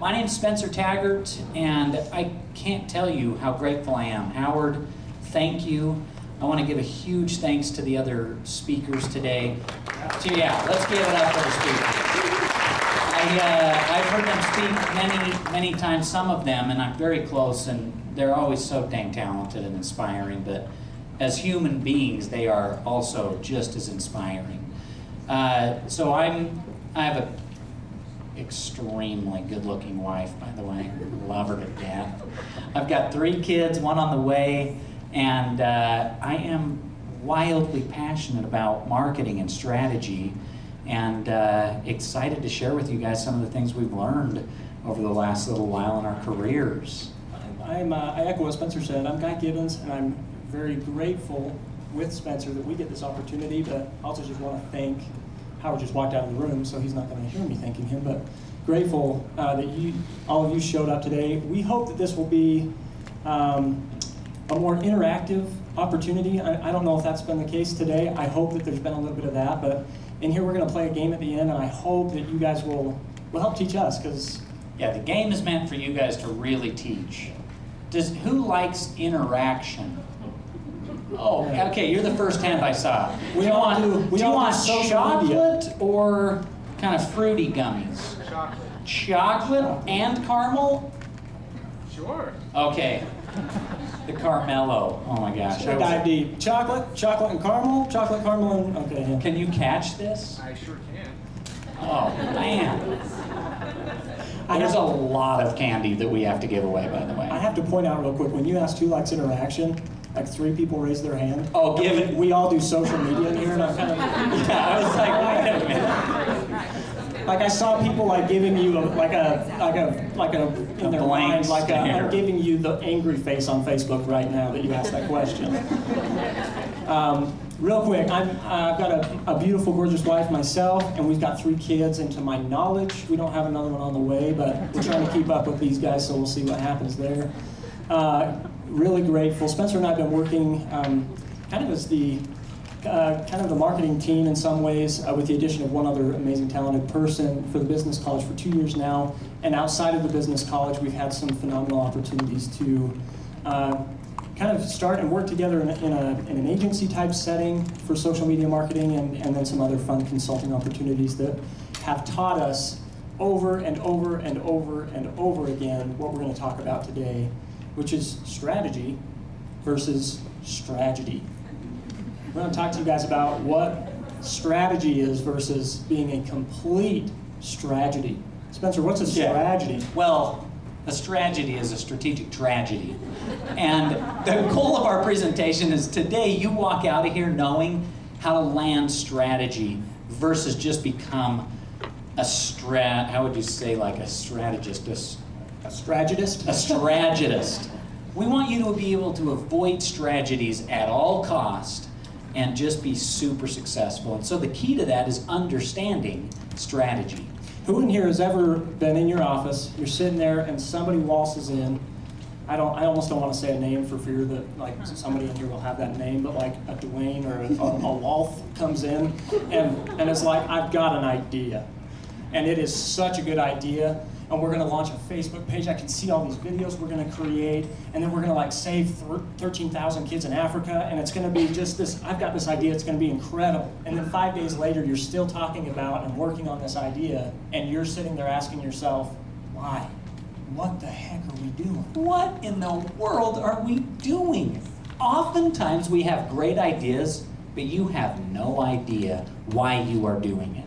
My name's Spencer Taggart, and I can't tell you how grateful I am. Howard, thank you. I want to give a huge thanks to the other speakers today. Yeah, let's give it up for the speakers. I've heard them speak many times, some of them, and I'm very close, and they're always so dang talented and inspiring, but as human beings, they are also just as inspiring. So I have a extremely good-looking wife, by the way. Love her to death. I've got 3 kids, 1 on the way, and I am wildly passionate about marketing and strategy, and excited to share with you guys some of the things we've learned over the last little while in our careers. I echo what Spencer said. I'm Guy Gibbons, and I'm very grateful with Spencer that we get this opportunity, but I also just want to thank Howard. Just walked out of the room, so he's not going to hear me thanking him, but grateful that all of you showed up today. We hope that this will be a more interactive opportunity. I don't know if that's been the case today. I hope that there's been a little bit of that, but in here we're going to play a game at the end, and I hope that you guys will help teach us, because yeah, the game is meant for you guys to really teach. Who likes interaction? Oh, okay, you're the first hand I saw. Do you want chocolate or kind of fruity gummies? Chocolate. Chocolate and caramel? Sure. Okay. The Carmelo. Oh my gosh. dive deep. Chocolate and caramel, chocolate, caramel, and okay. Yeah. Can you catch this? I sure can. Oh man. There's a lot of candy that we have to give away, by the way. I have to point out real quick, when you asked who likes interaction, like 3 people raised their hand. Oh, give it. We all do social media in here, and I'm kind of. Yeah, I was like, wait a minute. Like I saw people like giving you in their mind, I'm giving you the angry face on Facebook right now that you asked that question. Real quick, I've got a beautiful, gorgeous wife myself, and we've got 3 kids, and to my knowledge, we don't have another one on the way, but we're trying to keep up with these guys, so we'll see what happens there. Really grateful. Spencer and I have been working kind of as the marketing team in some ways, with the addition of one other amazing talented person for the Business College for 2 years now. And outside of the Business College, we've had some phenomenal opportunities to kind of start and work together in an agency type setting for social media marketing, and then some other fun consulting opportunities that have taught us over and over and over and over again what we're going to talk about today, which is strategy versus strategy. We're going to talk to you guys about what strategy is versus being a complete strategy. Spencer, what's a strategy? Yeah. Well, a strategy is a strategic tragedy. And the goal of our presentation is today you walk out of here knowing how to land strategy versus just become how would you say, like a strategist? A strategist? A strategist. We want you to be able to avoid strategies at all cost and just be super successful. And so the key to that is understanding strategy. Who in here has ever been in your office, you're sitting there and somebody waltzes in, I almost don't want to say a name for fear that like somebody in here will have that name, but like a Dwayne or a Walth comes in and it's like, I've got an idea. And it is such a good idea. And we're going to launch a Facebook page. I can see all these videos we're going to create, and then we're going to like save 13,000 kids in Africa, and it's going to be just this, I've got this idea, it's going to be incredible. And then 5 days later, you're still talking about and working on this idea, and you're sitting there asking yourself, why? What the heck are we doing? What in the world are we doing? Oftentimes we have great ideas, but you have no idea why you are doing it.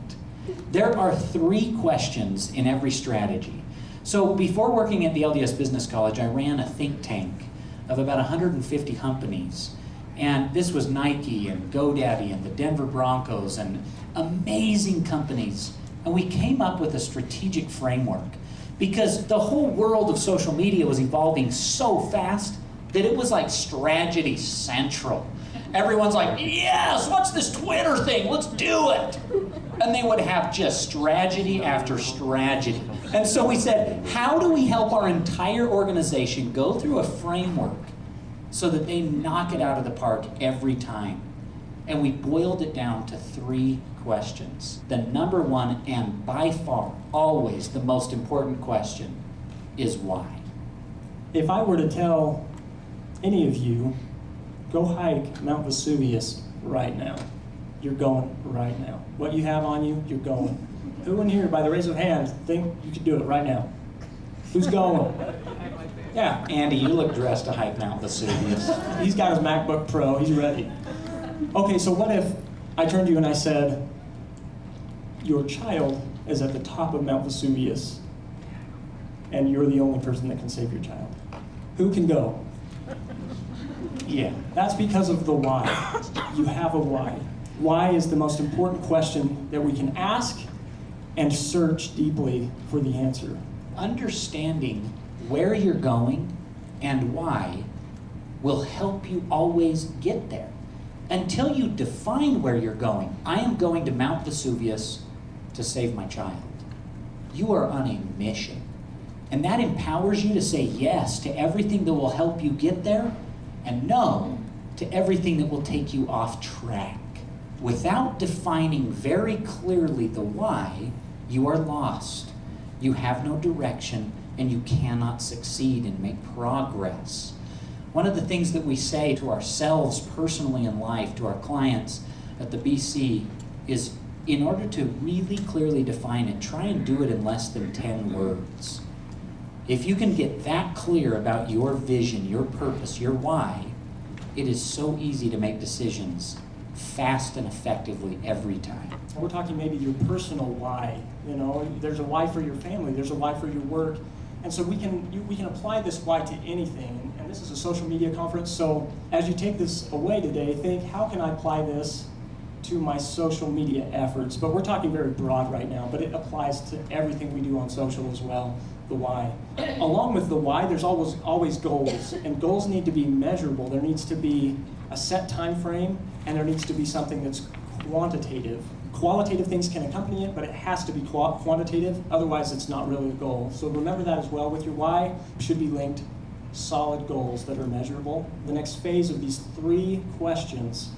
There are 3 questions in every strategy. So before working at the LDS Business College, I ran a think tank of about 150 companies. And this was Nike and GoDaddy and the Denver Broncos and amazing companies. And we came up with a strategic framework because the whole world of social media was evolving so fast that it was like strategy central. Everyone's like, yes, what's this Twitter thing? Let's do it. And they would have just strategy after strategy. And so we said, how do we help our entire organization go through a framework so that they knock it out of the park every time? And we boiled it down to 3 questions. The number one, and by far, always the most important question, is why. If I were to tell any of you, go hike Mount Vesuvius right now, you're going right now. What you have on you, you're going. Who in here, by the raise of hand, think you could do it right now? Who's going? Yeah, Andy, you look dressed to hike Mount Vesuvius. he's got his MacBook Pro, he's ready. Okay, so what if I turned to you and I said, your child is at the top of Mount Vesuvius, and you're the only person that can save your child? Who can go? Yeah. That's because of the why. You have a why. Why is the most important question that we can ask and search deeply for the answer. Understanding where you're going and why will help you always get there. Until you define where you're going, I am going to Mount Vesuvius to save my child. You are on a mission. And that empowers you to say yes to everything that will help you get there and no to everything that will take you off track. Without defining very clearly the why, you are lost. You have no direction and you cannot succeed and make progress. One of the things that we say to ourselves personally in life, to our clients at the BC, is in order to really clearly define it, try and do it in less than 10 words. If you can get that clear about your vision, your purpose, your why, it is so easy to make decisions fast and effectively every time. We're talking maybe your personal why. You know, there's a why for your family, there's a why for your work. And so we can apply this why to anything. And this is a social media conference, so as you take this away today, think, how can I apply this to my social media efforts? But we're talking very broad right now, but it applies to everything we do on social as well, the why. Along with the why, there's always goals, and goals need to be measurable. There needs to be a set time frame, and there needs to be something that's quantitative. Qualitative things can accompany it, but it has to be quantitative, otherwise it's not really a goal. So remember that as well. With your why, should be linked solid goals that are measurable. The next phase of these 3 questions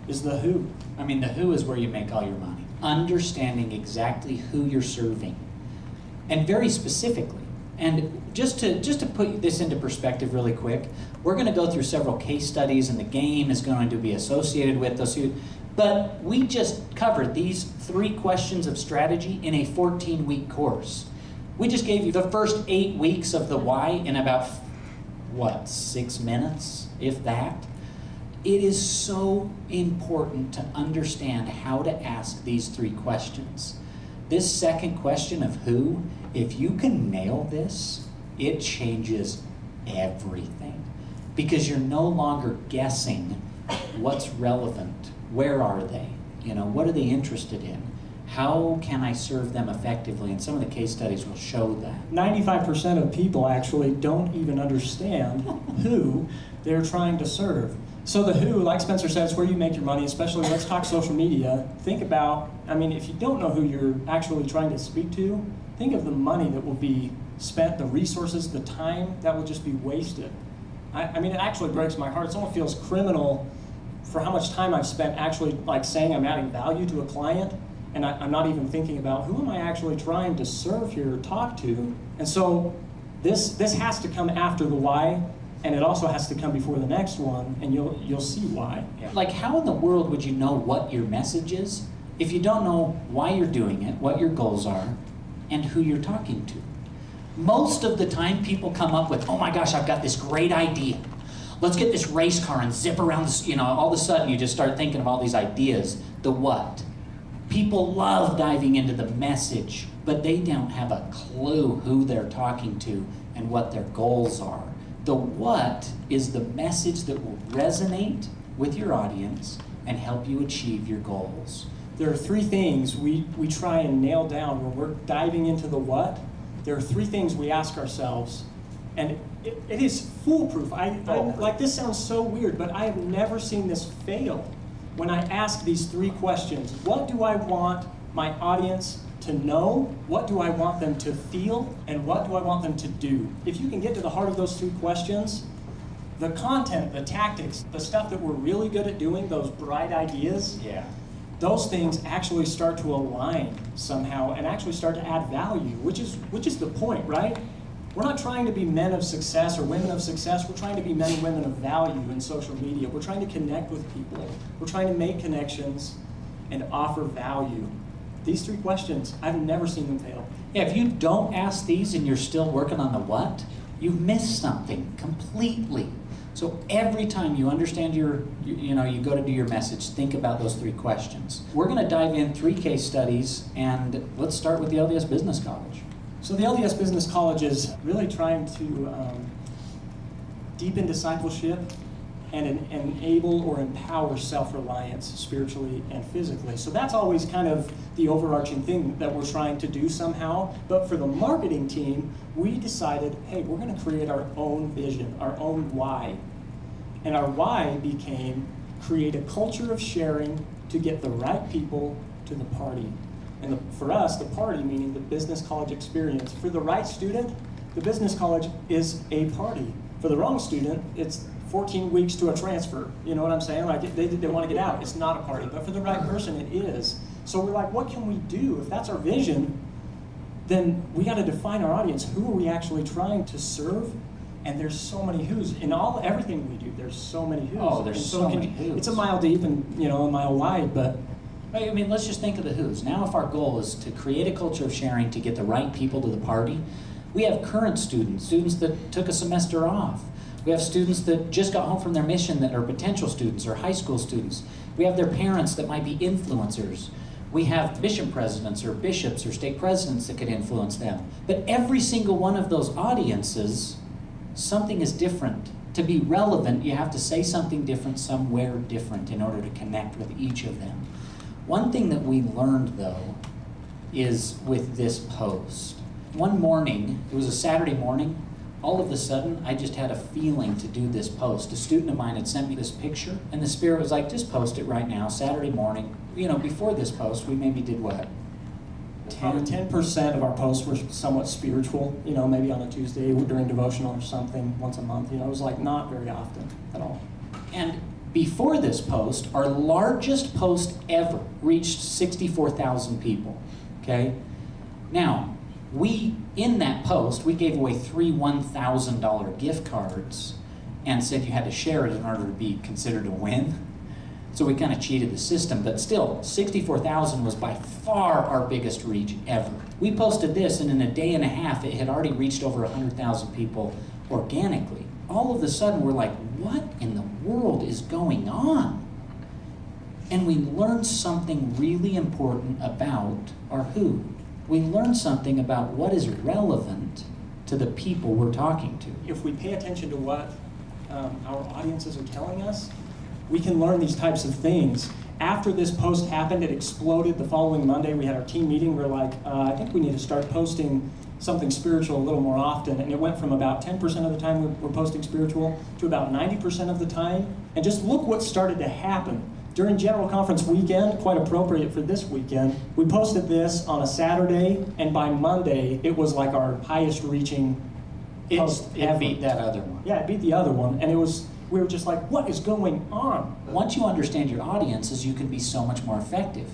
is the who. I mean, the who is where you make all your money. Understanding exactly who you're serving, and very specifically. And just to put this into perspective really quick, we're going to go through several case studies, and the game is going to be associated with those who. But we just covered these 3 questions of strategy in a 14-week course. We just gave you the first 8 weeks of the why in about, 6 minutes, if that. It is so important to understand how to ask these 3 questions. This second question of who, if you can nail this, it changes everything. Because you're no longer guessing what's relevant. Where are they? What are they interested in? How can I serve them effectively? And some of the case studies will show that. 95% of people actually don't even understand who they're trying to serve. So the who, like Spencer said, is where you make your money, especially let's talk social media. Think about, if you don't know who you're actually trying to speak to, think of the money that will be spent, the resources, the time that will just be wasted. It actually breaks my heart. It almost feels criminal for how much time I've spent actually saying I'm adding value to a client, and I'm not even thinking about who am I actually trying to serve here or talk to. And so this has to come after the why, and it also has to come before the next one, and you'll see why. Yeah. How in the world would you know what your message is if you don't know why you're doing it, what your goals are, and who you're talking to? Most of the time people come up with, oh my gosh, I've got this great idea. Let's get this race car and zip around this, all of a sudden you just start thinking of all these ideas. The what? People love diving into the message, but they don't have a clue who they're talking to and what their goals are. The what is the message that will resonate with your audience and help you achieve your goals. There are 3 things we try and nail down when we're diving into the what. There are 3 things we ask ourselves, and it is foolproof. This sounds so weird, but I have never seen this fail when I ask these 3 questions. What do I want my audience to know? What do I want them to feel? And what do I want them to do? If you can get to the heart of those 3 questions, The content, the tactics, the stuff that we're really good at doing, those bright ideas, Yeah. those things actually start to align somehow and actually start to add value, which is the point, right? We're not trying to be men of success or women of success. We're trying to be men and women of value in social media. We're trying to connect with people. We're trying to make connections and offer value. These 3 questions, I've never seen them fail. Yeah, if you don't ask these and you're still working on the what, you've missed something completely. So every time you understand you go to do your message, think about those 3 questions. We're going to dive in 3 case studies, and let's start with the LDS Business College. So the LDS Business College is really trying to deepen discipleship and enable or empower self-reliance spiritually and physically. So that's always kind of the overarching thing that we're trying to do somehow. But for the marketing team, we decided, hey, we're going to create our own vision, our own why. And our why became create a culture of sharing to get the right people to the party. And for us, the party meaning the business college experience. For the right student, the business college is a party. For the wrong student, it's 14 weeks to a transfer. You know what I'm saying? Like they want to get out. It's not a party. But for the right person, it is. So we're like, what can we do? If that's our vision, then we got to define our audience. Who are we actually trying to serve? And there's so many who's. In everything we do, there's so many who's. Oh, there's so many who's. It's a mile deep and a mile wide, but I mean, let's just think of the who's. Now, if our goal is to create a culture of sharing to get the right people to the party, we have current students that took a semester off. We have students that just got home from their mission that are potential students or high school students. We have their parents that might be influencers. We have mission presidents or bishops or stake presidents that could influence them. But every single one of those audiences, something is different. To be relevant, you have to say something different somewhere different in order to connect with each of them. One thing that we learned, though, is with this post. One morning, it was a Saturday morning, all of a sudden, I just had a feeling to do this post. A student of mine had sent me this picture, and the Spirit was like, just post it right now, Saturday morning. Before this post, we maybe did what? Probably 10% of our posts were somewhat spiritual, maybe on a Tuesday during devotional or something once a month. It was like not very often at all. And before this post, our largest post ever reached 64,000 people, okay? Now, in that post, we gave away 3 $1,000 gift cards and said you had to share it in order to be considered a win. So we kind of cheated the system, but still, 64,000 was by far our biggest reach ever. We posted this, and in a day and a half, it had already reached over 100,000 people organically. All of a sudden, we're like, what in the world is going on? And we learned something really important about our who. We learned something about what is relevant to the people we're talking to. If we pay attention to what our audiences are telling us, we can learn these types of things. After this post happened, it exploded. The following Monday, we had our team meeting. We're like, I think we need to start posting something spiritual a little more often. And it went from about 10% of the time we're posting spiritual to about 90% of the time. And just look what started to happen. During General Conference weekend, quite appropriate for this weekend, we posted this on a Saturday, and by Monday, it was like our highest reaching post ever. It beat that other one. Yeah, it beat the other one. And we were just like, what is going on? Once you understand your audiences, you can be so much more effective.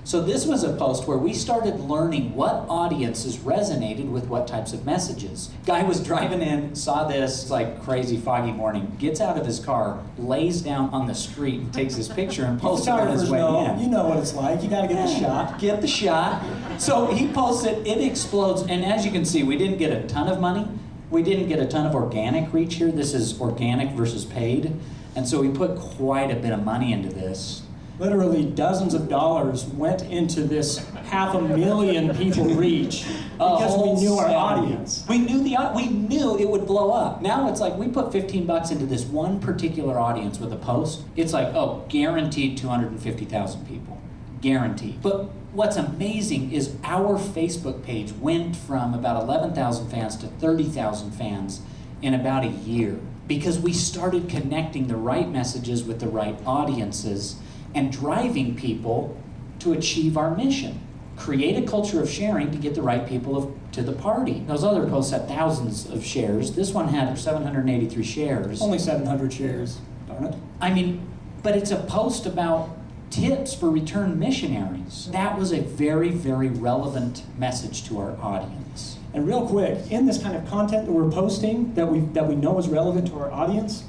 So this was a post where we started learning what audiences resonated with what types of messages. Guy was driving in, saw this like crazy foggy morning, gets out of his car, lays down on the street, and takes his picture and posts it on his way in. You know what it's like. You got to get the shot. Get the shot. So he posts it, it explodes, and as you can see, we didn't get a ton of money. We didn't get a ton of organic reach here. This is organic versus paid. And so we put quite a bit of money into this. Literally dozens of dollars went into this 500,000 people reach because we knew our audience. We knew it would blow up. Now it's like we put $15 into this one particular audience with a post. It's like, oh, guaranteed 250,000 people. Guaranteed. But what's amazing is our Facebook page went from about 11,000 fans to 30,000 fans in about a year because we started connecting the right messages with the right audiences and driving people to achieve our mission. create a culture of sharing to get the right people to the party. Those other posts had thousands of shares. This one had 783 shares. Only 700 shares, darn it. I mean, but it's a post about tips for returned missionaries. That was a very, very relevant message to our audience. And real quick, in this kind of content that we're posting that we know is relevant to our audience,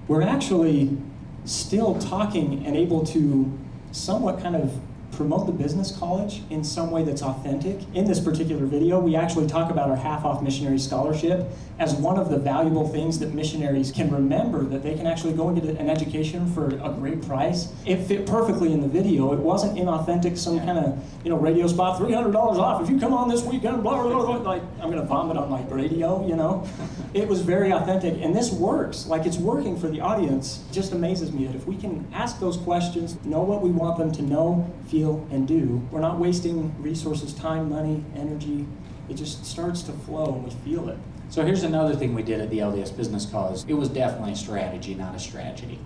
we're actually still talking and able to somewhat kind of promote the business college in some way that's authentic. In this particular video, we actually talk about our half-off missionary scholarship as one of the valuable things that missionaries can remember, that they can actually go and get an education for a great price. It fit perfectly in the video. It wasn't inauthentic, some kind of radio spot, $300 off if you come on this weekend, blah, blah, blah, like I'm gonna vomit on my radio, It was very authentic, and this works. Like, it's working for the audience. It just amazes me that if we can ask those questions, know what we want them to know, feel, and do, we're not wasting resources, time, money, energy. It just starts to flow and we feel it. So here's another thing we did at the LDS Business College. It was definitely a strategy, not a strategy.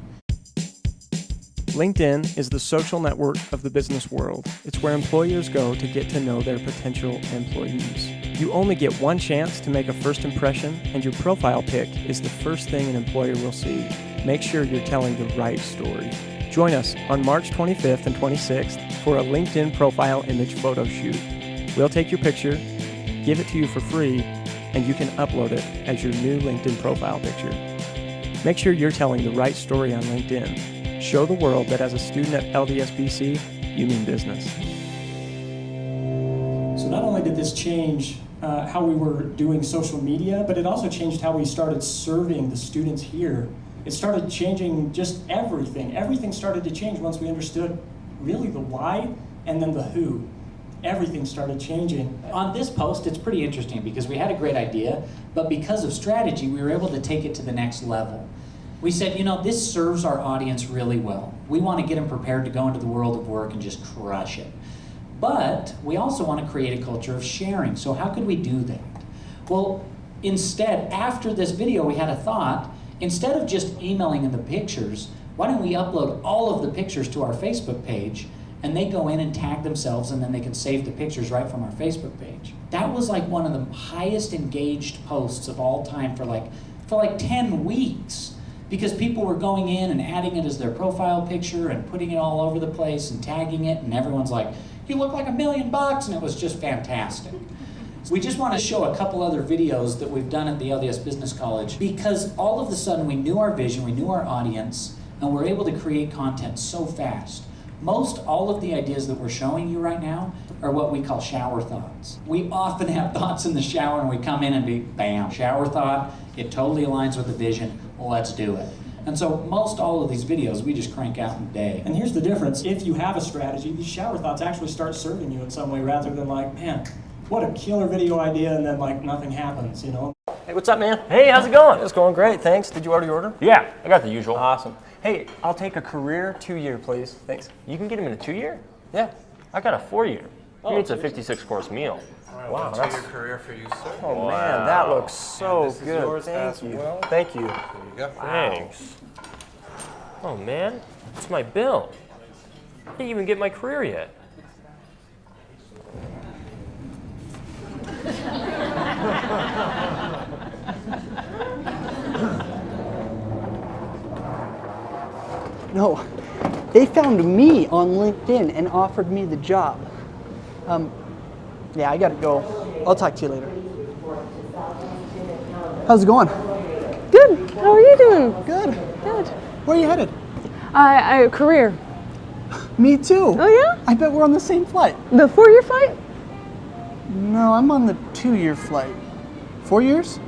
LinkedIn is the social network of the business world. It's where employers go to get to know their potential employees. You only get one chance to make a first impression, and your profile pic is the first thing an employer will see. Make sure you're telling the right story. Join us on March 25th and 26th for a LinkedIn profile image photo shoot. We'll take your picture, give it to you for free, and you can upload it as your new LinkedIn profile picture. Make sure you're telling the right story on LinkedIn. Show the world that as a student at LDS BC, you mean business. So not only did this change how we were doing social media, but it also changed how we started serving the students here. It started changing just everything. Everything started to change once we understood really the why and then the who. Everything started changing. On this post, it's pretty interesting because we had a great idea, but because of strategy, we were able to take it to the next level. We said, this serves our audience really well. We want to get them prepared to go into the world of work and just crush it. But we also want to create a culture of sharing. So how could we do that? Well, instead, after this video, we had a thought. Instead of just emailing in the pictures, why don't we upload all of the pictures to our Facebook page, and they go in and tag themselves, and then they can save the pictures right from our Facebook page. That was like one of the highest engaged posts of all time for like 10 weeks, because people were going in and adding it as their profile picture and putting it all over the place and tagging it, and everyone's like, you look like $1 million, and it was just fantastic. We just want to show a couple other videos that we've done at the LDS Business College, because all of a sudden we knew our vision, we knew our audience, and we're able to create content so fast. Most all of the ideas that we're showing you right now are what we call shower thoughts. We often have thoughts in the shower and we come in and bam, shower thought, it totally aligns with the vision, let's do it. And so most all of these videos we just crank out in a day. And here's the difference. If you have a strategy, these shower thoughts actually start serving you in some way rather than like, man, what a killer video idea, and then like nothing happens, Hey, what's up, man? Hey, how's it going? It's going great, thanks. Did you order your order? Yeah, I got the usual. Awesome. Hey, I'll take a career 2-year, please. Thanks. You can get him in a 2-year? Yeah. I got a 4-year. Oh, It's a 56-course meal. Wow, that's your career for you, sir. Oh man, that looks so And this is good. yours Thank as you. well. Thank you. There you go. Thanks. Oh man, it's my bill. I didn't even get my career yet. No, they found me on LinkedIn and offered me the job. Yeah, I gotta go. I'll talk to you later. How's it going? Good. How are you doing? Good. Good. Where are you headed? Career. Me too. Oh yeah? I bet we're on the same flight. The 4-year flight? No, I'm on the 2-year flight. 4 years?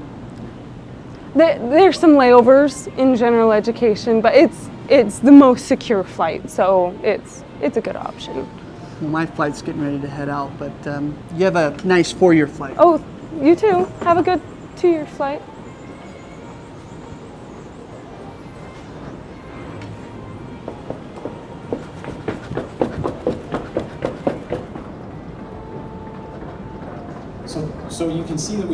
There's some layovers in general education, but it's the most secure flight, so it's a good option. Well, my flight's getting ready to head out, but you have a nice 4-year flight. Oh, you too. Have a good 2-year flight. So you can see that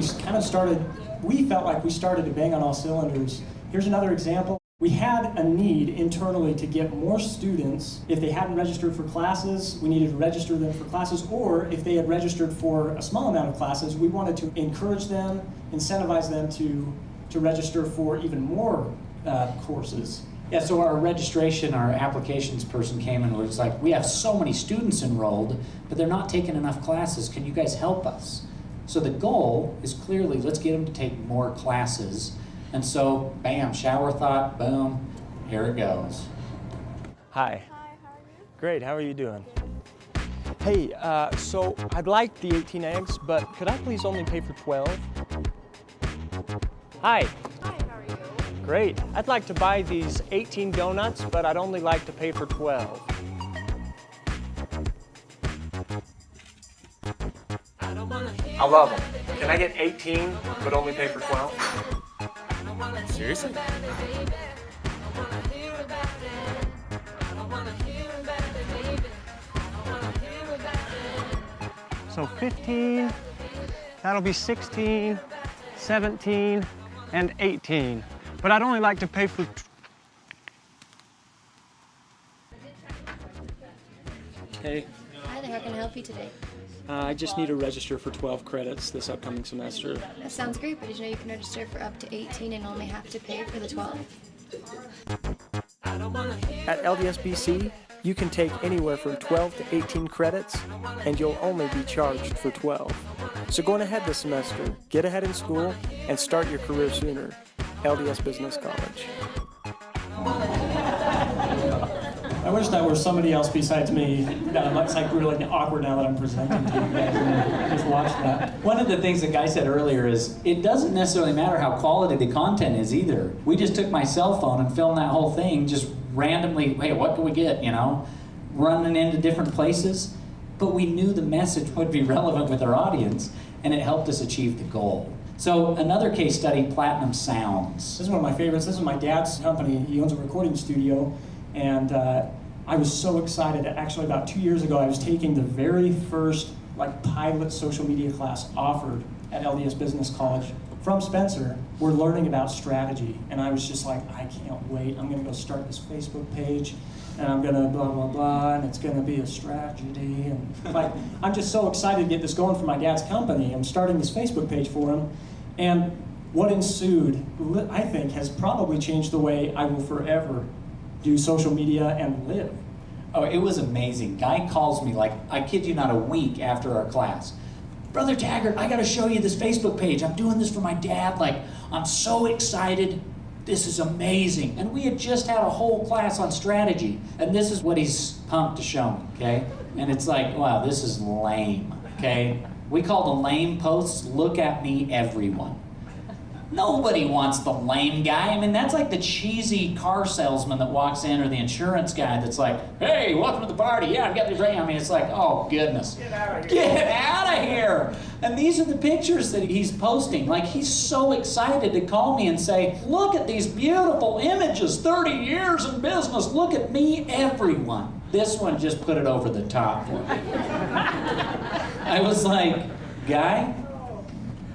we felt like we started to bang on all cylinders. Here's another example. We had a need internally to get more students. If they hadn't registered for classes, we needed to register them for classes, or if they had registered for a small amount of classes, we wanted to encourage them, incentivize them to register for even more courses. Yeah, so our registration, our applications person came and was like, we have so many students enrolled, but they're not taking enough classes. Can you guys help us? So the goal is clearly, let's get them to take more classes. And so, bam, shower thought, boom, here it goes. Hi. Hi, how are you? Great, how are you doing? Hey, so I'd like the 18 eggs, but could I please only pay for 12? Hi. Hi, how are you? Great. I'd like to buy these 18 donuts, but I'd only like to pay for 12. I love them. Can I get 18, but only pay for 12? Seriously? So 15, that'll be 16, 17, and 18. But I'd only like to pay for... Hey, Hi there, how can I help you today? I just need to register for 12 credits this upcoming semester. That sounds great, but did you know you can register for up to 18 and only have to pay for the 12? At LDS BC, you can take anywhere from 12 to 18 credits, and you'll only be charged for 12. So go on ahead this semester, get ahead in school, and start your career sooner. LDS Business College. I wish that were somebody else besides me. It's like really awkward now that I'm presenting to you guys. Just watch that. One of the things the guy said earlier is, it doesn't necessarily matter how quality the content is either. We just took my cell phone and filmed that whole thing just randomly, hey, what can we get, you know? Running into different places. But we knew the message would be relevant with our audience, and it helped us achieve the goal. So another case study, Platinum Sounds. This is one of my favorites. This is my dad's company. He owns a recording studio. And I was so excited. Actually, about 2 years ago, I was taking the very first pilot social media class offered at LDS Business College from Spencer. We're learning about strategy, and I was just like, I can't wait. I'm going to go start this Facebook page, and I'm going to blah blah blah, and it's going to be a strategy. And I'm just so excited to get this going for my dad's company. I'm starting this Facebook page for him, and what ensued, I think, has probably changed the way I will forever do social media and live. Oh, it was amazing. Guy calls me I kid you not, a week after our class. Brother Taggart, I gotta show you this Facebook page. I'm doing this for my dad. I'm so excited. This is amazing. And we had just had a whole class on strategy. And this is what he's pumped to show me, okay? And it's like, wow, this is lame, okay? We call the lame posts, look at me, everyone. Nobody wants the lame guy. I mean, that's like the cheesy car salesman that walks in, or the insurance guy that's like, hey, welcome to the party. Yeah, I've got this ring. I mean, it's like, oh, goodness. Get out of here. Get out of here. And these are the pictures that he's posting. He's so excited to call me and say, look at these beautiful images, 30 years in business. Look at me, everyone. This one just put it over the top for me. I was like, guy,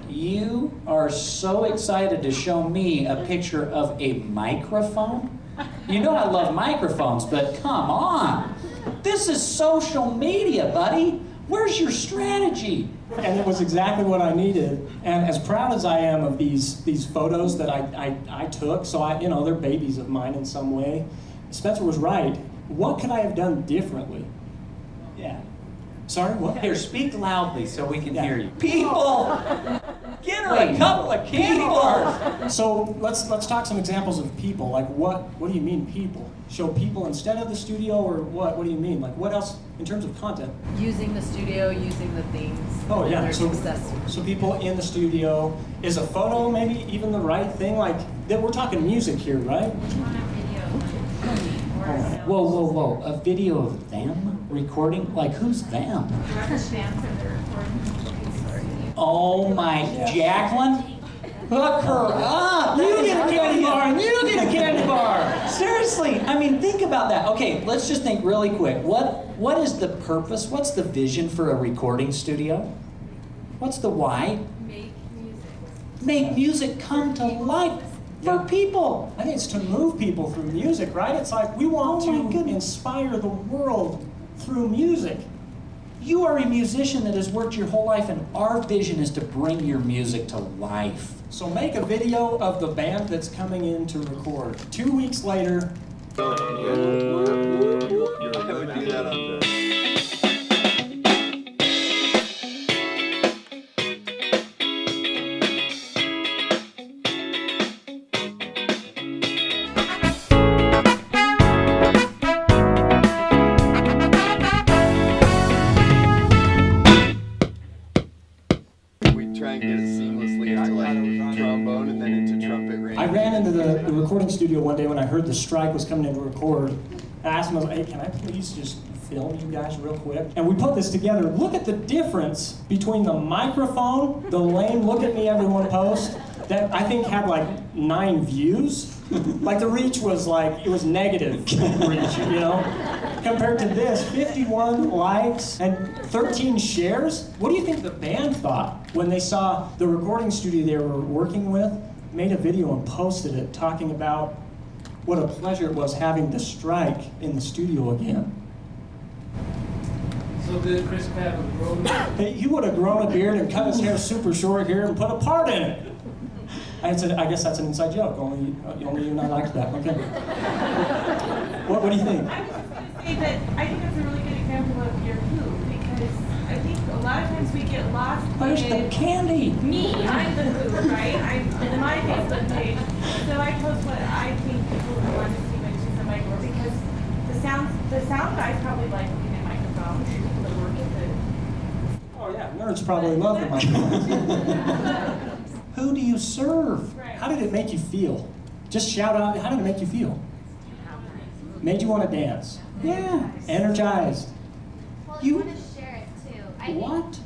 you are so excited to show me a picture of a microphone? You know I love microphones, but come on. This is social media, buddy. Where's your strategy? And it was exactly what I needed. And as proud as I am of these photos that I took, so they're babies of mine in some way, Spencer was right. What could I have done differently? Yeah. Sorry, what? Here, speak loudly so we can Yeah. hear you. People! Get her a couple of candy bars! So let's talk some examples of people. What do you mean people? Show people instead of the studio, or what? What do you mean? What else in terms of content? Using the studio, using the things. Oh yeah, that are successful. So people in the studio. Is a photo maybe even the right thing? We're talking music here, right? Whoa. A video of them recording? Who's them? Oh my, Jacqueline? Hook her up! You get a candy bar and you get a candy bar! Seriously, I mean, think about that. Okay, let's just think really quick. What is the purpose? What's the vision for a recording studio? What's the why? Make music. Make music come to life. for people. I think it's to move people through music, right? It's like we want to inspire the world through music. You are a musician that has worked your whole life, and our vision is to bring your music to life. So make a video of the band that's coming in to record. 2 weeks later. Try and get it seamlessly into like trombone and then into trumpet range. I ran into the recording studio one day when I heard the strike was coming in to record. I asked him, I was like, hey, can I please just film you guys real quick? And we put this together. Look at the difference between the microphone, the lame look at me everyone post, that I think had like 9 views. Like the reach was like, it was negative reach, you know? Compared to this, 51 likes and 13 shares. What do you think the band thought when they saw the recording studio they were working with made a video and posted it talking about what a pleasure it was having the strike in the studio again? So did Chris have a grown? Hey, he would have grown a beard and cut his hair super short here and put a part in it. I guess that's an inside joke. Only you and I liked that. Okay. What do you think? Say that I think that's a really good example of your who, because I think a lot of times we get lost Where's the in candy? me. I'm the who, right? I'm in my Facebook page. So I post what I think people would want to see when she's a microphone, because the sound guys probably like looking at microphones. People that work with it. Oh yeah, nerds probably love the microphone. Who do you serve? Right. How did it make you feel? Just shout out, how did it make you feel? Made you want to dance? Yeah. Energized? Well, you want to share it too. What?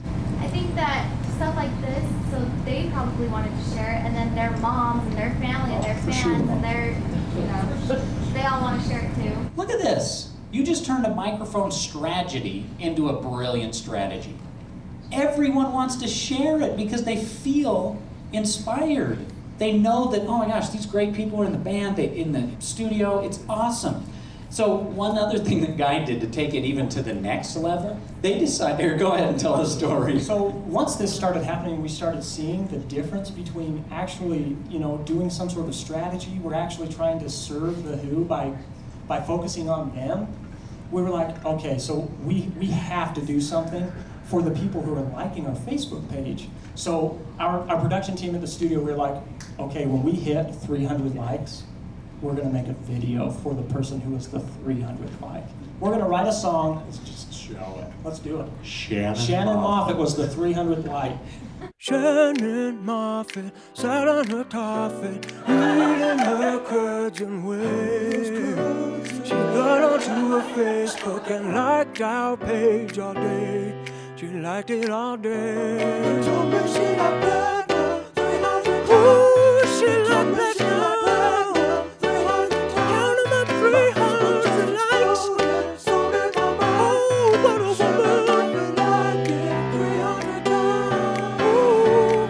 I think that stuff like this, so they probably wanted to share it, and then their moms and their family and their fans and their, you know, they all want to share it too. Look at this. You just turned a microphone strategy into a brilliant strategy. Everyone wants to share it because they feel inspired. They know that, oh my gosh, these great people are in the band, in the studio, it's awesome. So one other thing that Guy did to take it even to the next level, they decided, here, go ahead and tell a story. So once this started happening, we started seeing the difference between actually, you know, doing some sort of strategy. We're actually trying to serve the Who by focusing on them. We were like, okay, so we have to do something for the people who are liking our Facebook page. So our production team at the studio, we were like, okay, when we hit 300 likes, we're gonna make a video for the person who was the 300th like. We're gonna write a song. Let's just show it. Let's do it. Shannon Moffat was the 300th like. Shannon Moffat sat on her coffin, reading her curtain way. She got onto her Facebook and liked our page all day. She liked it all day. Told me she liked platinum, 300 times. Ooh, she liked platinum, 300 times. Count 'em up, 300 likes. So did my mom. Oh, what a woman. Liked it 300 times. Ooh.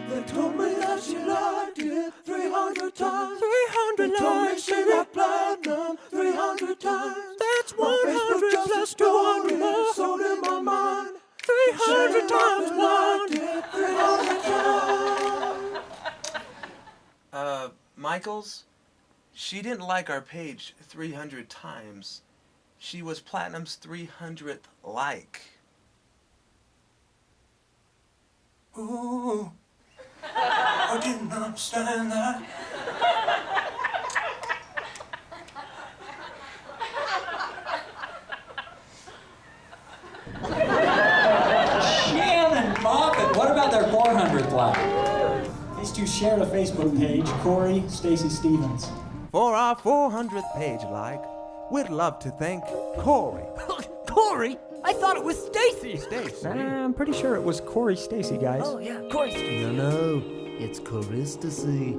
They told me that she liked it 300 times. 300 likes. They told me she liked platinum 300 times. That's 100 plus 200 more. So did my mind. 300 times one. 300 times. Michaels, she didn't like our page 300 times. She was Platinum's 300th like. Ooh, I didn't understand that. Shannon Moffat, what about their 400th like? These two shared a Facebook page, Corey, Stacy Stevens. For our 400th page like, we'd love to thank Corey. Corey? I thought it was Stacy. Stacy? I'm pretty sure it was Corey Stacy, guys. Oh yeah, Corey Stacy. No, it's Charistasy.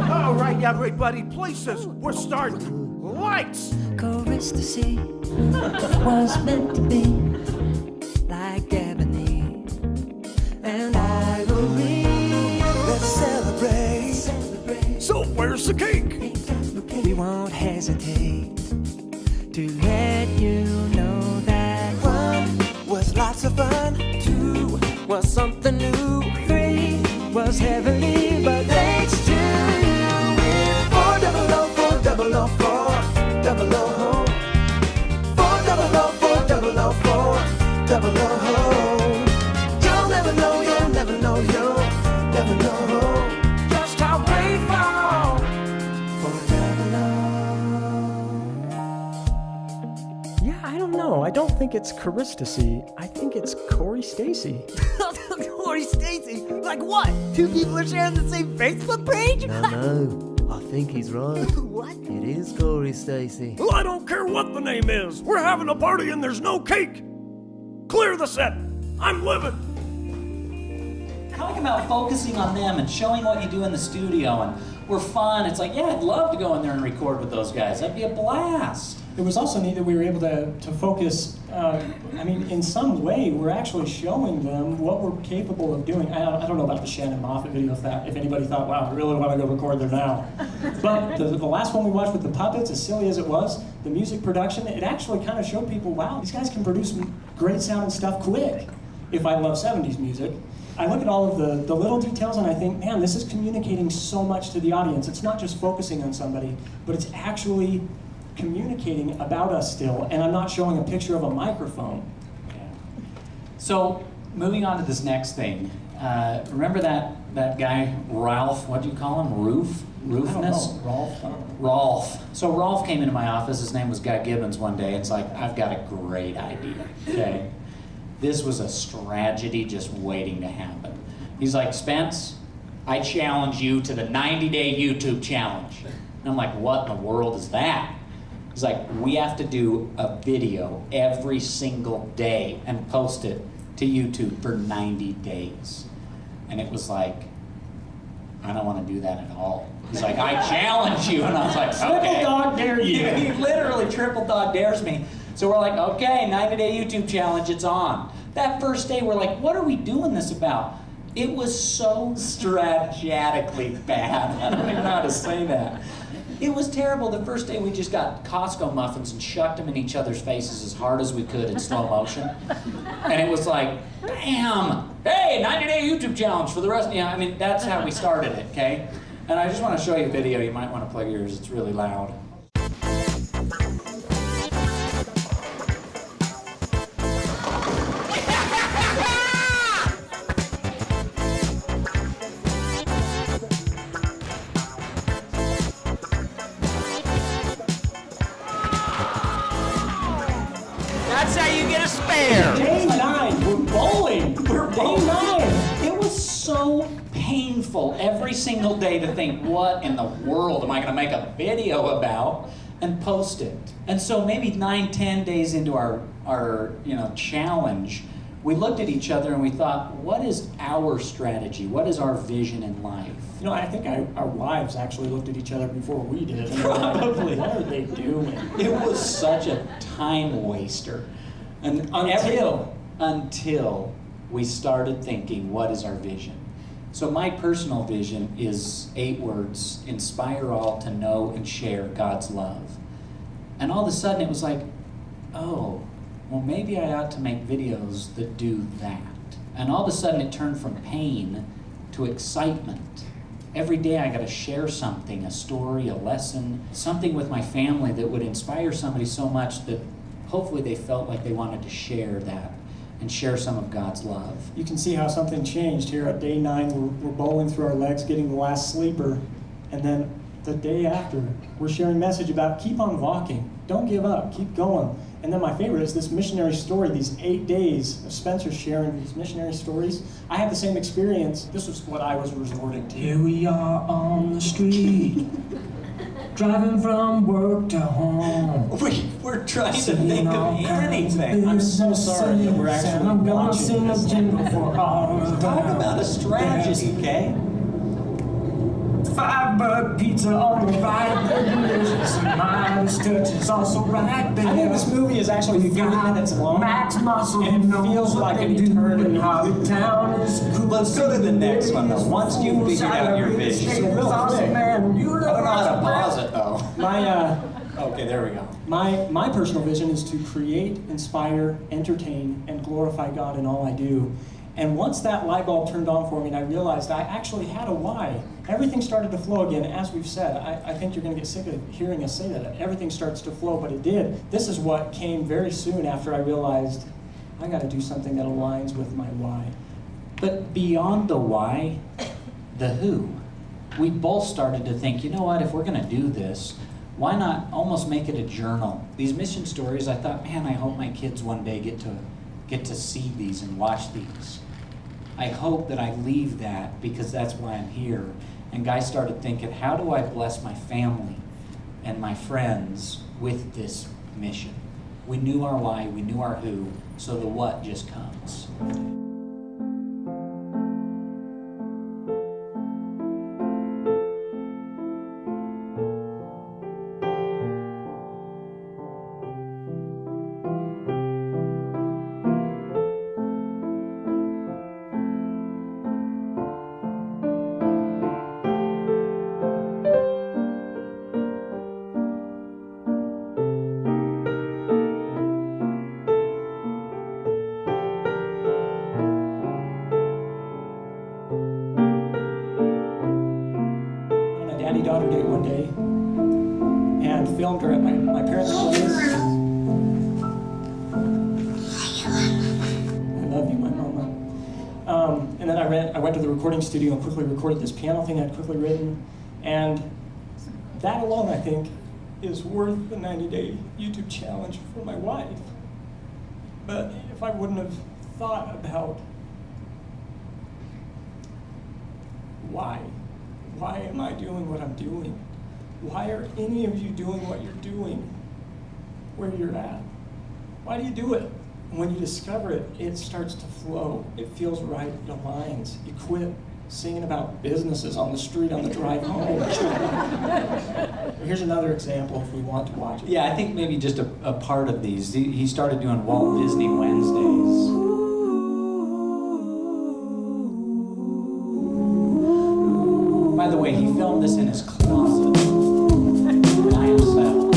All right, everybody, places. We're starting. Lights. Charistasy was meant to be like ebony and ivory. piece of cake. We won't hesitate to let you know that 1 was lots of fun, 2 was something new, 3 was heavenly, but thanks to you, we're 4 double O, 4 double O, 4 double O, 4 double O, 4 double O, 4 double O. You'll never know, you'll never know, you'll never know just how grateful for double O. Yeah, I don't know. I don't think it's Charistasy. I think it's Corey Stacy. Corey Stacy? Like what? 2 people are sharing the same Facebook page? No, I think he's right. What? It is Corey Stacy. Well, I don't care what the name is. We're having a party and there's no cake. Clear the set. I'm livid. Talking about focusing on them and showing what you do in the studio, and we're fun. It's like, yeah, I'd love to go in there and record with those guys. That'd be a blast. It was also neat that we were able to focus, in some way, we're actually showing them what we're capable of doing. I don't know about the Shannon Moffat video, if anybody thought, wow, I really want to go record there now. But the last one we watched with the puppets, as silly as it was, the music production, it actually kind of showed people, wow, these guys can produce great sounding stuff quick, if I love 70s music. I look at all of the little details and I think, man, this is communicating so much to the audience. It's not just focusing on somebody, but it's actually communicating about us still, and I'm not showing a picture of a microphone. Yeah. So, moving on to this next thing. Remember that guy, Ralph, what do you call him? Roofness? I don't know. Rolf? Rolf. So Rolf came into my office, his name was Guy Gibbons one day. It's like, I've got a great idea, okay? This was a tragedy just waiting to happen. He's like, Spence, I challenge you to the 90-day YouTube challenge. And I'm like, what in the world is that? He's like, we have to do a video every single day and post it to YouTube for 90 days. And it was like, I don't want to do that at all. He's like, I challenge you. And I was like, okay. Triple dog dare you. He literally triple dog dares me. So we're like, okay, 90-day YouTube challenge, it's on. That first day, we're like, what are we doing this about? It was so strategically bad. I don't even know how to say that. It was terrible. The first day we just got Costco muffins and shucked them in each other's faces as hard as we could in slow motion. And it was like, bam! Hey, 90-day YouTube challenge for the rest of you. I mean, that's how we started it, okay? And I just want to show you a video. You might want to play yours. It's really loud. That's how you get a spare. Day 9, we're bowling. We're Day 9. It was so painful every single day to think, what in the world am I going to make a video about and post it? And so maybe 9, 10 days into our challenge, we looked at each other and we thought, what is our strategy? What is our vision in life? You know, I think our wives actually looked at each other before we did. And Probably. What are they doing? It was such a time waster. And until we started thinking, what is our vision? So my personal vision is 8 words: inspire all to know and share God's love. And all of a sudden it was like, oh, well, maybe I ought to make videos that do that. And all of a sudden it turned from pain to excitement. Every day I got to share something, a story, a lesson, something with my family that would inspire somebody so much that hopefully they felt like they wanted to share that and share some of God's love. You can see how something changed here at day 9. We're bowling through our legs, getting the last sleeper. And then the day after, we're sharing a message about keep on walking. Don't give up, keep going. And then my favorite is this missionary story, these 8 days of Spencer sharing these missionary stories. I had the same experience. This was what I was resorting to. Here we are on the street, driving from work to home. We're trying to think of anything. I'm so sorry that we're actually I'm gonna watching sing a this. jingle for all of Talk about a strategy, okay? 5-bug pizza on the right, the delicious Midas touch is also right there. I think this movie is actually 30 minutes long. Max Muscle, and it feels like an eternity. how the town is cool. let's go to the next one though. Once you figured out your vision. It's awesome, man. I don't know how to pause it though. Okay, there we go. My personal vision is to create, inspire, entertain, and glorify God in all I do. And once that light bulb turned on for me and I realized I actually had a why, everything started to flow again. As we've said, I think you're going to get sick of hearing us say that. Everything starts to flow, but it did. This is what came very soon after I realized I got to do something that aligns with my why. But beyond the why, the who. We both started to think, you know what, if we're going to do this, why not almost make it a journal? These mission stories, I thought, man, I hope my kids one day get to see these and watch these. I hope that I leave that because that's why I'm here. And guys started thinking, how do I bless my family and my friends with this mission? We knew our why, we knew our who, so the what just comes. Daddy-daughter date one day and filmed her at my parents' place. I love you, my mama. And then I went to the recording studio and quickly recorded this piano thing I'd quickly written. And that alone, I think, is worth the 90-day YouTube challenge for my wife. But if I wouldn't have thought about why am I doing what I'm doing? Why are any of you doing what you're doing where you're at? Why do you do it? And when you discover it, it starts to flow. It feels right, it aligns. You quit singing about businesses on the street on the drive home. Here's another example if we want to watch it. Yeah, I think maybe just a part of these. He started doing Walt Disney Wednesdays. By the way, he filmed this in his closet by himself.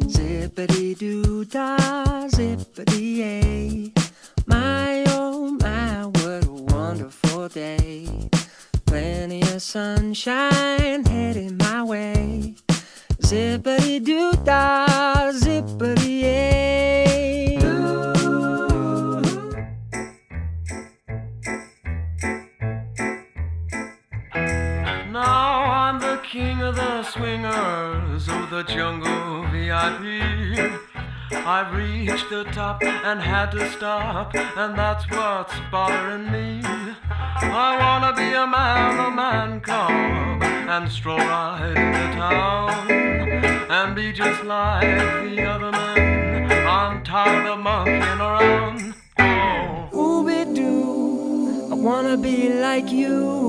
Zippity-doo-dah, zippity-yay. My, oh my, what a wonderful day. Plenty of sunshine heading my way. Zippity-doo-dah, zippity-yay. Now I'm the king of the swingers of the jungle VIP. I've reached the top and had to stop, and that's what's bothering me. I wanna be a man cub, and stroll right into town, and be just like the other men. I'm tired of monkeying around. Oh. Ooby-doo, I wanna be like you.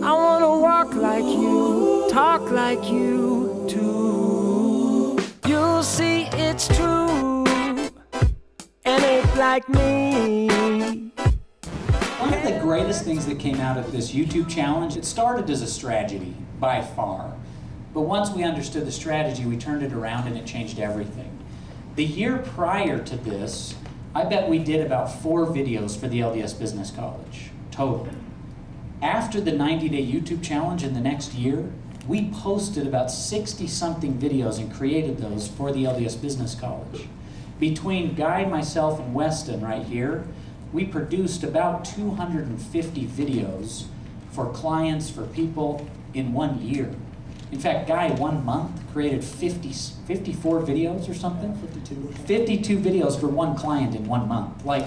I wanna walk like you, talk like you too. You'll see it's true, and it's like me. One of the greatest things that came out of this YouTube challenge, it started as a strategy by far. But once we understood the strategy, we turned it around and it changed everything. The year prior to this, I bet we did about 4 videos for the LDS Business College, total. After the 90-day YouTube challenge in the next year, we posted about 60-something videos and created those for the LDS Business College. Between Guy, myself, and Weston right here, we produced about 250 videos for clients, for people in 1 year. In fact, Guy, 1 month, created 54 videos or something? 52 videos for one client in 1 month. Like,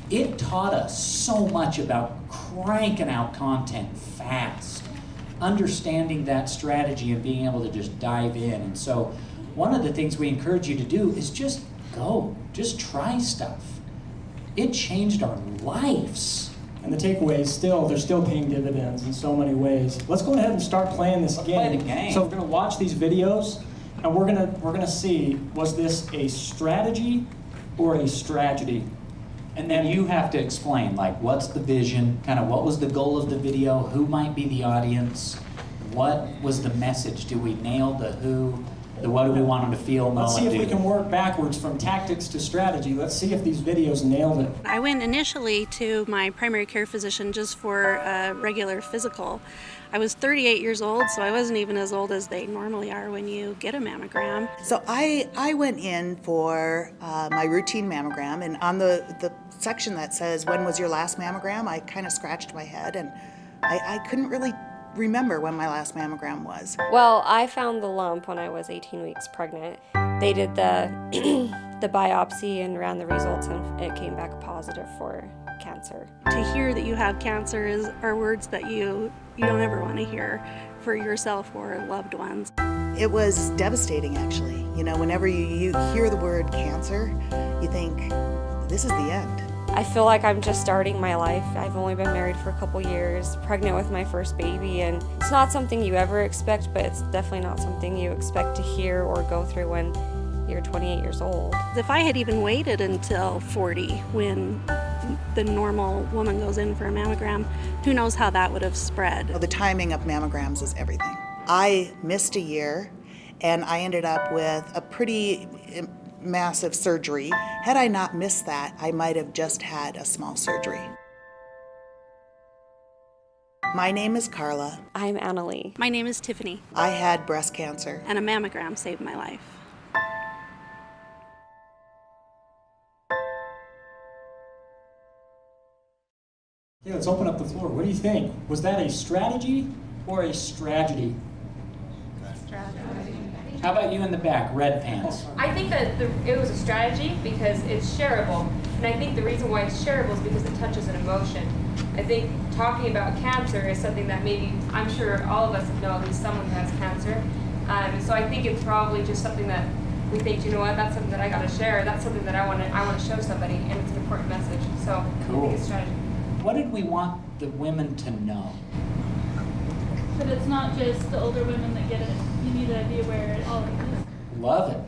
it taught us so much about cranking out content fast, understanding that strategy and being able to just dive in. And so one of the things we encourage you to do is just go, just try stuff. It changed our lives. And the takeaway is they're still paying dividends in so many ways. Let's go ahead and start playing this game. Play the game. So we're gonna watch these videos, And we're gonna see, was this a strategy or a strategy? And then you have to explain, like, what's the vision, kind of what was the goal of the video, who might be the audience, what was the message? Do we nail the who, the what do we want them to feel, know, Let's see and if we do? can work backwards from tactics to strategy. Let's see if these videos nailed it. I went initially to my primary care physician just for a regular physical. I was 38 years old, so I wasn't even as old as they normally are when you get a mammogram. So I went in for my routine mammogram, and on the section that says, when was your last mammogram, I kind of scratched my head, and I couldn't really remember when my last mammogram was. Well, I found the lump when I was 18 weeks pregnant. They did the the biopsy and ran the results, and it came back positive for cancer. To hear that you have cancer are words that you don't ever want to hear for yourself or loved ones. It was devastating, actually. You know, whenever you hear the word cancer, you think, this is the end. I feel like I'm just starting my life. I've only been married for a couple years, pregnant with my first baby, and it's not something you ever expect, but it's definitely not something you expect to hear or go through when you're 28 years old. If I had even waited until 40 when the normal woman goes in for a mammogram, who knows how that would have spread. Well, the timing of mammograms is everything. I missed a year, and I ended up with a pretty massive surgery. Had I not missed that, I might have just had a small surgery. My name is Carla. I'm Annalie. My name is Tiffany. I had breast cancer. And a mammogram saved my life. Yeah, let's open up the floor. What do you think? Was that a strategy or a strategy? How about you in the back, red pants? I think that it was a strategy because it's shareable. And I think the reason why it's shareable is because it touches an emotion. I think talking about cancer is something that maybe, I'm sure all of us know at least someone who has cancer. So I think it's probably just something that we think, you know what, that's something that I got to share. That's something that I want to show somebody, and it's an important message. So Cool. I think it's strategy. What did we want the women to know? But it's not just the older women that get it. You need to be aware of all of this. Love it.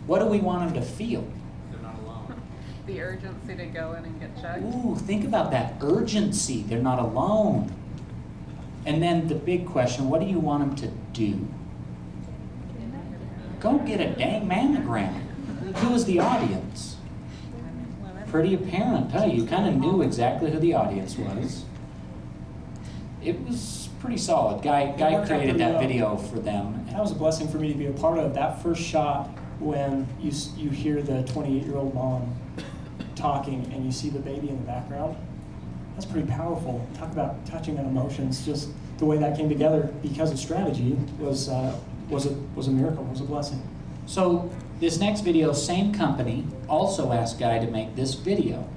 What do we want them to feel? They're not alone. The urgency to go in and get checked. Ooh, think about that urgency. They're not alone. And then the big question, what do you want them to do? Go get a dang mammogram. Who was the audience? Pretty apparent, huh? You kind of knew exactly who the audience was. It was pretty solid. Guy created that video for them. That was a blessing for me to be a part of. That first shot when you hear the 28-year-old mom talking and you see the baby in the background, that's pretty powerful. Talk about touching on emotions. Just the way that came together because of strategy was a miracle, was a blessing. So this next video, same company, also asked Guy to make this video.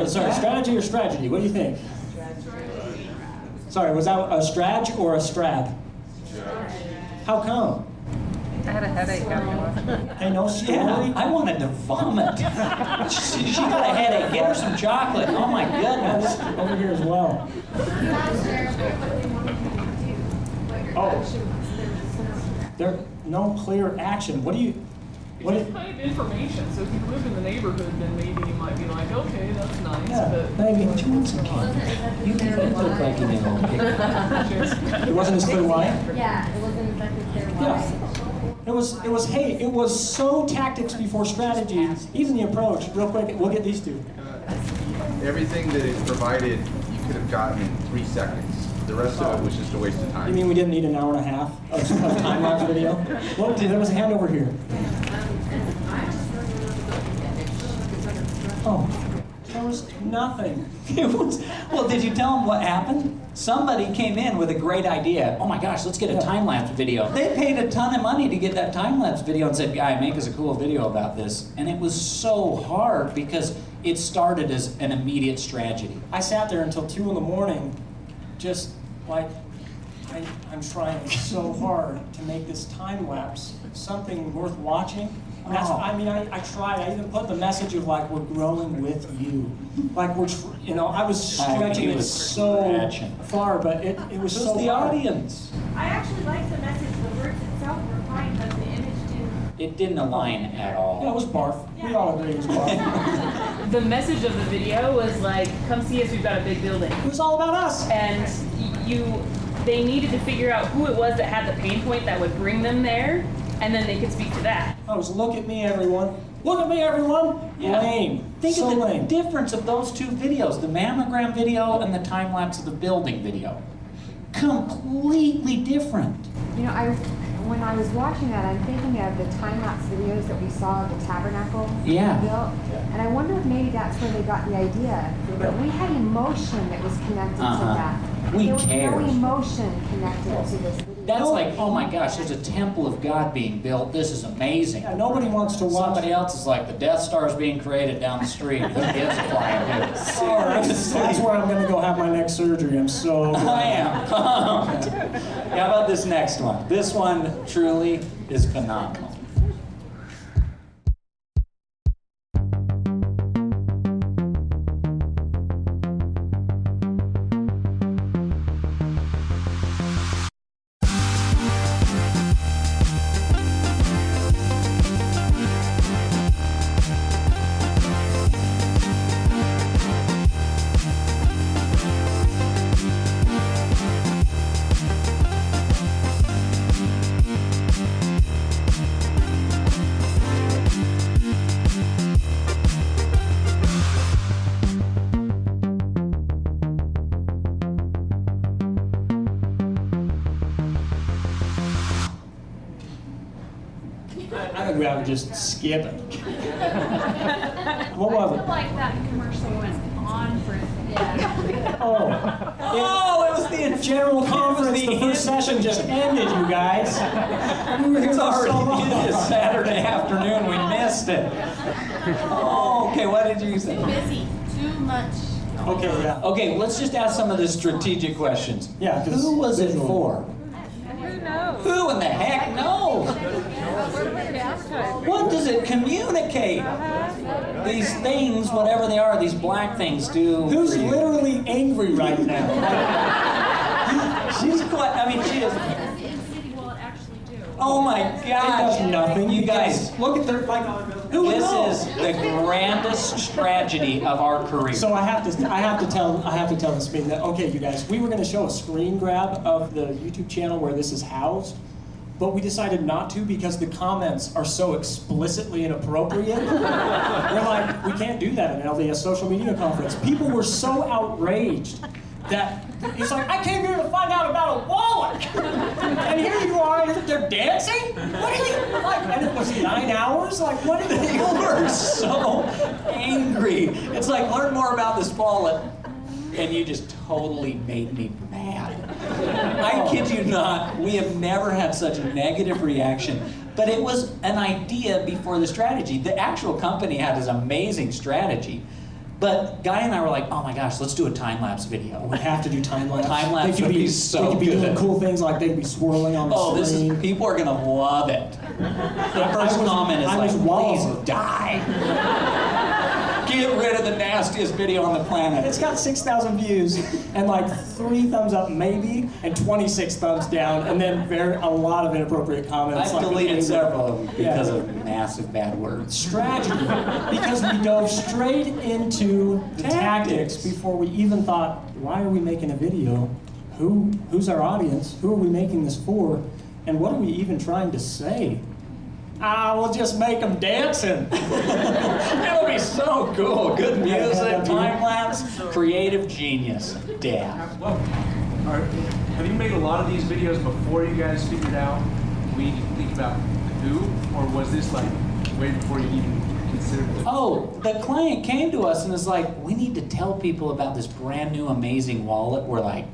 Sorry, strategy or strategy? What do you think? Sorry, was that a stratg or a strad? How come? I had a headache after. Hey, no story? Yeah, I wanted to vomit. she got a headache. Get her some chocolate. Oh my goodness. Over here as well. Oh. There, no clear action. What do you... It's kind of information, so if you live in the neighborhood, then maybe you might be like, okay, that's nice. Yeah, but maybe. Do you want some candy? You look like you didn't. It wasn't as clear why? Yeah, it wasn't exactly clear why. It was so tactics before strategy, even the approach. Real quick, we'll get these two. Everything that is provided, you could have gotten in 3 seconds. The rest of it was just a waste of time. You mean we didn't need an hour and a half of time-lapse video? Well, there was a hand over here. Oh, there was nothing. Well, did you tell them what happened? Somebody came in with a great idea. Oh my gosh, let's get a time-lapse video. They paid a ton of money to get that time-lapse video and said, guy, make us a cool video about this. And it was so hard because it started as an immediate strategy. I sat there until 2 in the morning, just like, I'm trying so hard to make this time-lapse something worth watching. And that's, I tried. I even put the message of like, we're growing with you. Like I was stretching it so far, but it was so the hard. audience. I actually like the message. The words itself were fine, but the image didn't. It didn't align at all. Yeah, it was barf. Yeah. We all agree it was barf. The message of the video was like, come see us, we've got a big building. It was all about us. And they needed to figure out who it was that had the pain point that would bring them there, and then they could speak to that. I was, look at me, everyone. Look at me, everyone. Yeah. Lame. Think of the difference of those 2 videos, the mammogram video and the time-lapse of the building video. Completely different. You know, when I was watching that, I'm thinking of the time-lapse videos that we saw of the tabernacle built. And I wonder if maybe that's where they got the idea. But we had emotion that was connected to that. There was no emotion connected to this video. That's like, oh my gosh, there's a temple of God being built. This is amazing. Yeah, nobody wants to watch. Somebody else is like, the Death Star is being created down the street. Who gives a flying hoot? That's where I'm going to go have my next surgery. I'm so glad. I am. How about this next one? This one truly is phenomenal. I would rather just skip it. What was it? I feel like that commercial went on for Oh, it was the general conference. The first session just ended, you guys. We were here It's for so already long. it's Saturday afternoon. We missed it. Oh, okay. What did you say? Too busy. Too much. Okay, yeah. Okay, let's just ask some of the strategic questions. Yeah. Who was it for? Who knows? Who in the heck knows? What does it communicate? These things, whatever they are, these black things do. Who's literally angry right now? She's quite, I mean, she is. Well, it actually do. Oh my It gosh. does nothing. You guys, look at their who this knows? is the grandest tragedy of our career. So I have to tell this meeting that, okay, you guys, we were going to show a screen grab of the YouTube channel where this is housed, but we decided not to because the comments are so explicitly inappropriate. We're like, we can't do that at an LDS social media conference. People were so outraged that it's like, I came here to find out about a wallet, and here you are, they're dancing? What are you, like, and it was 9 hours? Like, what are They were so angry. It's like, learn more about this wallet, and you just totally made me mad. I kid you not, we have never had such a negative reaction. But it was an idea before the strategy. The actual company had this amazing strategy. But Guy and I were like, oh my gosh, let's do a time-lapse video. We have to do time-lapse. Time-lapse would be so They could be good. doing cool things like they could be swirling on the screen. People are gonna love it. The first comment is like, please die. Get rid of the nastiest video on the planet. It's got 6,000 views and like 3 thumbs up maybe and 26 thumbs down and then a lot of inappropriate comments. I've deleted several of them because of massive bad words. Strategy. Because we dove straight into the tactics before we even thought, why are we making a video? Who's our audience? Who are we making this for? And what are we even trying to say? We'll just make them dancing. It'll be so cool. Good music, time lapse, creative genius. Dad. Have you made a lot of these videos before you guys figured out we need to think about who, or was this like way before you even considered it? Oh, the client came to us and was like, we need to tell people about this brand new amazing wallet. We're like,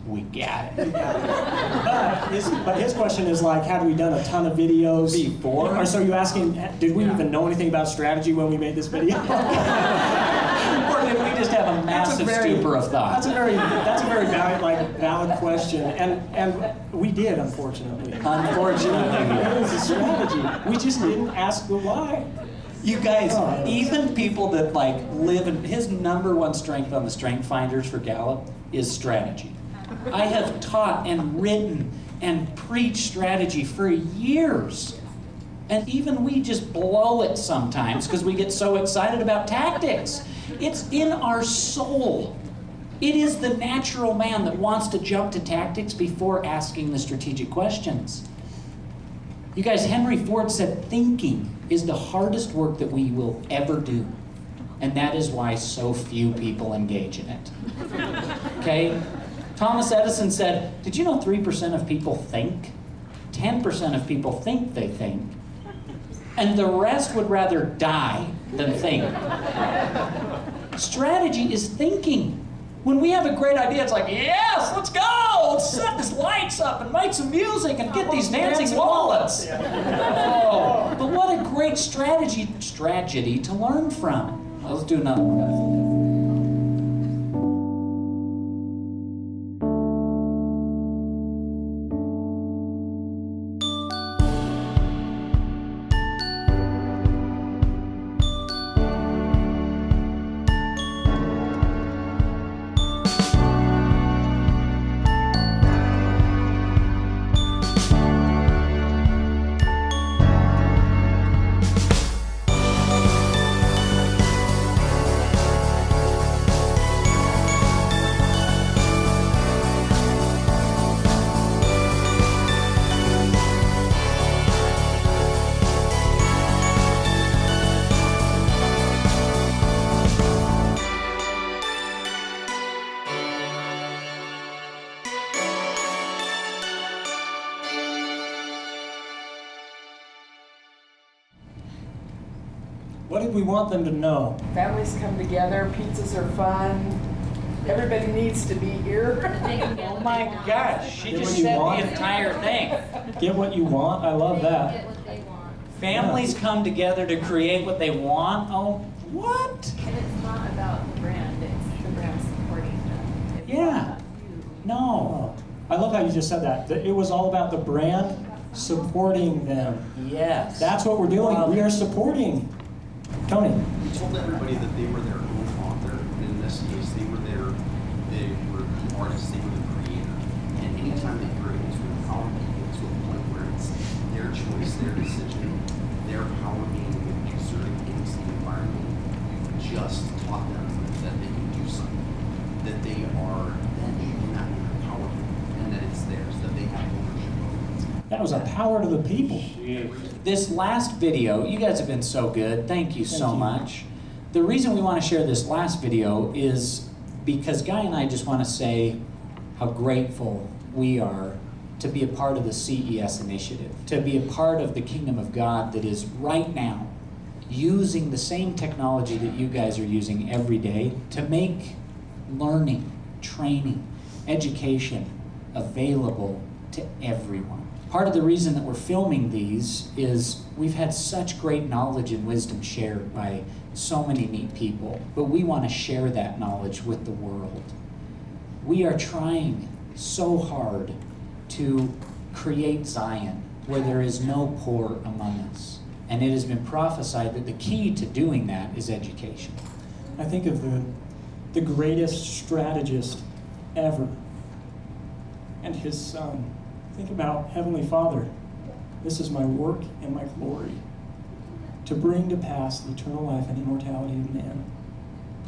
we got it. But his question is like, had we done a ton of videos before? Or so you asking, did we even know anything about strategy when we made this video? Or did we just have a massive stupor of thought? That's a very valid question, and we did, unfortunately. Unfortunately, it was a strategy. We just didn't ask the why. You guys, even people that like live in his number one strength on the strength finders for Gallup is strategy. I have taught and written and preached strategy for years. And even we just blow it sometimes because we get so excited about tactics. It's in our soul. It is the natural man that wants to jump to tactics before asking the strategic questions. You guys, Henry Ford said thinking is the hardest work that we will ever do. And that is why so few people engage in it. Okay? Thomas Edison said, did you know 3% of people think? 10% of people think they think. And the rest would rather die than think. Strategy is thinking. When we have a great idea, it's like, yes, let's go! Let's set these lights up and make some music and get these dancing wallets. Oh, but what a great tragedy to learn from. Let's do another one. What did we want them to know? Families come together, pizzas are fun, everybody needs to be here. Oh my gosh, she just said the entire thing. Get what you want? I love that. Get what they want. Families come together to create what they want? Oh, what? And it's not about the brand, it's the brand supporting them. It's Yeah. No. I love how you just said that. It was all about the brand supporting them. Yes. That's what we're doing. We are supporting. Tony. We told everybody that they were their own author. In this case, they were the artist, they were the creator. And anytime that you're able to empower people to a point where it's their choice, their decision, their power being exerted against the environment, you've just taught them that they can do something, that they are not powerful, and that it's theirs, that they have ownership of it. That was a power to the people. This last video, you guys have been so good. Thank you so much. The reason we want to share this last video is because Guy and I just want to say how grateful we are to be a part of the CES initiative, to be a part of the kingdom of God that is right now using the same technology that you guys are using every day to make learning, training, education available to everyone. Part of the reason that we're filming these is we've had such great knowledge and wisdom shared by so many neat people, but we want to share that knowledge with the world. We are trying so hard to create Zion where there is no poor among us. And it has been prophesied that the key to doing that is education. I think of the greatest strategist ever and his son. Think about Heavenly Father. This is my work and my glory, to bring to pass the eternal life and immortality of man.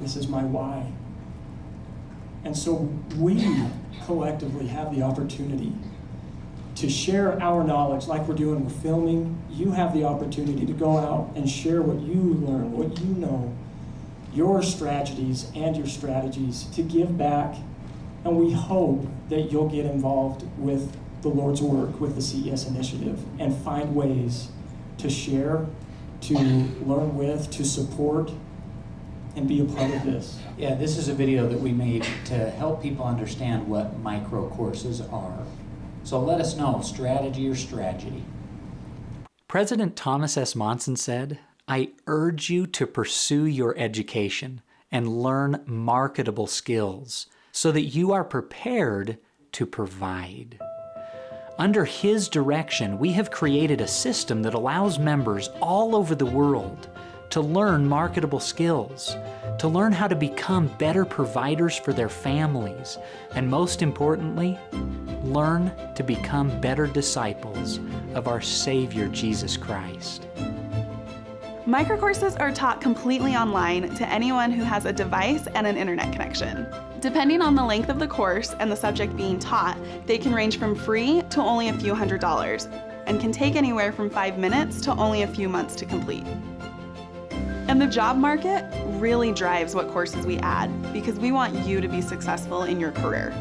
This is my why. And so we collectively have the opportunity to share our knowledge like we're doing with filming. You have the opportunity to go out and share what you learn, what you know, your strategies and your strategies to give back. And we hope that you'll get involved with the Lord's work, with the CES initiative, and find ways to share, to learn with, to support, and be a part of this. Yeah, this is a video that we made to help people understand what micro courses are. So let us know, strategy or strategy. President Thomas S. Monson said, "I urge you to pursue your education and learn marketable skills so that you are prepared to provide." Under his direction, we have created a system that allows members all over the world to learn marketable skills, to learn how to become better providers for their families, and most importantly, learn to become better disciples of our Savior, Jesus Christ. Microcourses are taught completely online to anyone who has a device and an internet connection. Depending on the length of the course and the subject being taught, they can range from free to only a few $100s, and can take anywhere from 5 minutes to only a few months to complete. And the job market really drives what courses we add, because we want you to be successful in your career.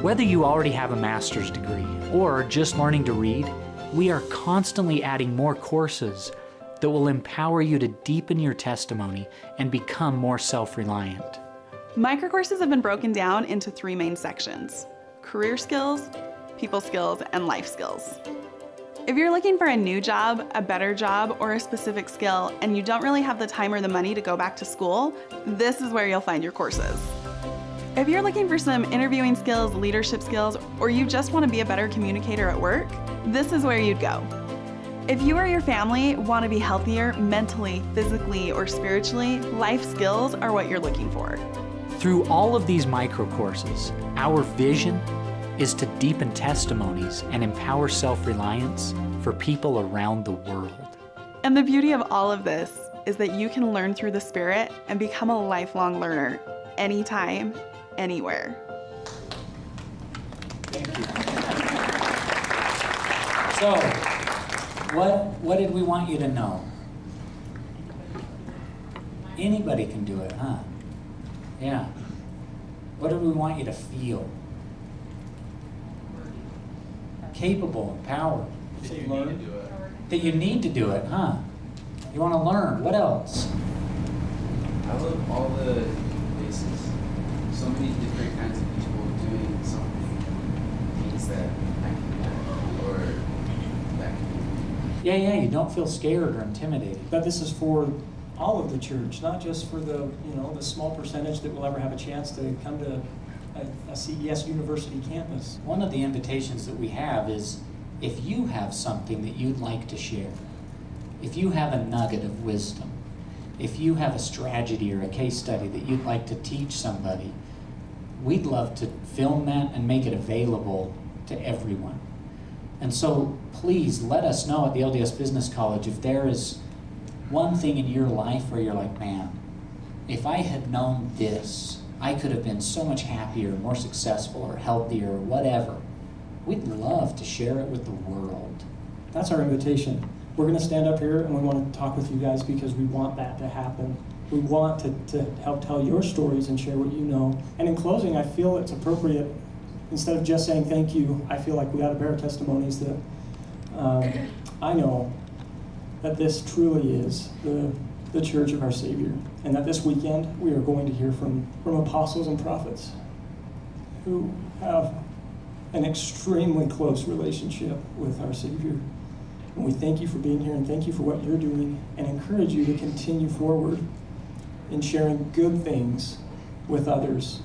Whether you already have a master's degree or just learning to read, we are constantly adding more courses that will empower you to deepen your testimony and become more self-reliant. Microcourses have been broken down into 3 main sections: career skills, people skills, and life skills. If you're looking for a new job, a better job, or a specific skill, and you don't really have the time or the money to go back to school, this is where you'll find your courses. If you're looking for some interviewing skills, leadership skills, or you just want to be a better communicator at work, this is where you'd go. If you or your family want to be healthier mentally, physically, or spiritually, life skills are what you're looking for. Through all of these micro courses, our vision is to deepen testimonies and empower self-reliance for people around the world. And the beauty of all of this is that you can learn through the Spirit and become a lifelong learner, anytime, anywhere. Thank you. So, what did we want you to know? Anybody can do it, huh? Yeah. What did we want you to feel? Capable, empowered. That you need to do it. That you need to do it, huh? You want to learn. What else? I love all the faces. So many different kinds of people doing something means that I can do that, or that can be. Yeah, you don't feel scared or intimidated. But this is for all of the church, not just for the small percentage that will ever have a chance to come to a CES University campus. One of the invitations that we have is, if you have something that you'd like to share, if you have a nugget of wisdom, if you have a strategy or a case study that you'd like to teach somebody, we'd love to film that and make it available to everyone. And so please let us know at the LDS Business College if there is one thing in your life where you're like, man, if I had known this, I could have been so much happier, more successful, or healthier, or whatever. We'd love to share it with the world. That's our invitation. We're going to stand up here and we want to talk with you guys because we want that to happen. We want to help tell your stories and share what you know. And in closing, I feel it's appropriate, instead of just saying thank you, I feel like we ought to bear testimonies that I know that this truly is the church of our Savior, and that this weekend we are going to hear from apostles and prophets who have an extremely close relationship with our Savior. And we thank you for being here, and thank you for what you're doing, and encourage you to continue forward in sharing good things with others,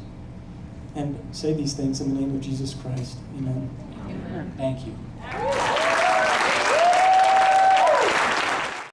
and say these things in the name of Jesus Christ. Amen. Thank you.